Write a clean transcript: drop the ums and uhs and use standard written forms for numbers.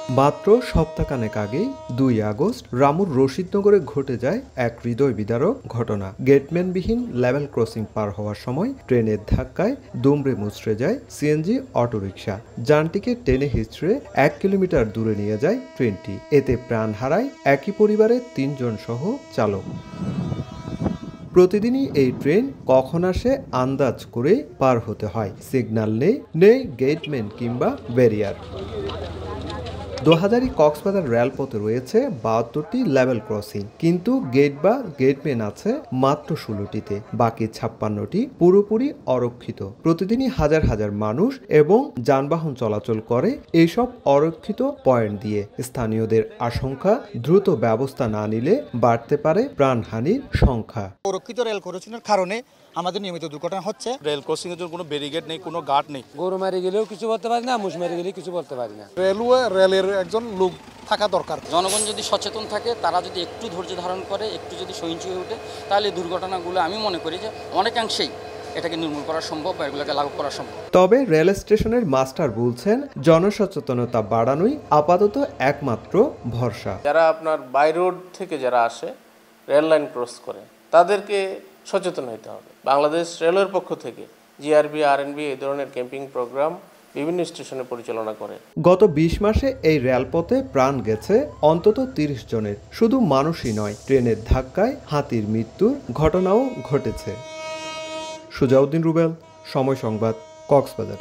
মাত্র সপ্তাহখানেক আগেই ২ আগস্ট রামুর রশিদনগরে ঘটে যায় এক হৃদয় বিদারক ঘটনা। গেটম্যানবিহীন লেভেল ক্রসিং পার হওয়ার সময় ট্রেনের ধাক্কায় দুমড়ে মুচড়ে যায় সিএনজি অটোরিকশা। যানটিকে টেনে হিচড়ে ১ কিলোমিটার দূরে নিয়ে যায় ট্রেনটি। এতে প্রাণ হারায় একই পরিবারের ৩ জন সহ চালক। প্রতিদিনই এই ট্রেন কখন আসে আন্দাজ করে পার হতে হয়। সিগন্যাল নেই গেটম্যান কিংবা ব্যারিয়ার। দোহাজারী কক্সবাজার রেলপথে রয়েছে ৭২টি লেভেল ক্রসিং, কিন্তু গেট বা গেটম্যান আছে মাত্র ১৬টিতে। বাকি ৫৬টি পুরোপুরি অরক্ষিত। প্রতিদিনই হাজার হাজার মানুষ এবং যানবাহন চলাচল করে এইসব অরক্ষিত পয়েন্ট দিয়ে। স্থানীয়দের আশঙ্কা, দ্রুত ব্যবস্থা না নিলে বাড়তে পারে প্রাণহানির সংখ্যা। অরক্ষিত রেল ক্রসিংয়ের কারণে আমাদের নিয়মিত দুর্ঘটনা হচ্ছে। রেল ক্রসিং এর জন্য কোনো ব্যারিকেড নেই, কোনো গার্ড নেই। গরু মারি গেলেও কিছু বলতে পারি না, মুষ মারি গেলেও কিছু বলতে পারি না। রেলের একজন লোক থাকা দরকার। জনগণ যদি সচেতন থাকে, তারা যদি একটু ধৈর্য ধারণ করে, একটু যদি সহিংস হয়ে ওঠে, তাহলে দুর্ঘটনাগুলো আমি মনে করি যে অনেকাংশেই এটাকে নির্মূল করা সম্ভব বা এগুলোকে লাগু করা সম্ভব। তবে রেল স্টেশনের মাস্টার বলছেন, জনসচেতনতা বাড়ানোই আপাতত একমাত্র ভরসা। যারা আপনার বাই রোড থেকে যারা আসে রেল লাইন ক্রস করে, তাদেরকে সচেতন হতে হবে। বাংলাদেশ রেলের পক্ষ থেকে জিআরবি, আরএনবি এই ধরনের ক্যাম্পিং প্রোগ্রাম বিভিন্ন স্টেশনে পরিচালনা করে। গত ২০ মাসে এই রেলপথে প্রাণ গেছে অন্তত ৩০ জনের। শুধু মানুষই নয়, ট্রেনের ধাক্কায় হাতির মৃত্যুর ঘটনাও ঘটেছে। সুজাউদ্দিন রুবেল, সময় সংবাদ, কক্সবাজার।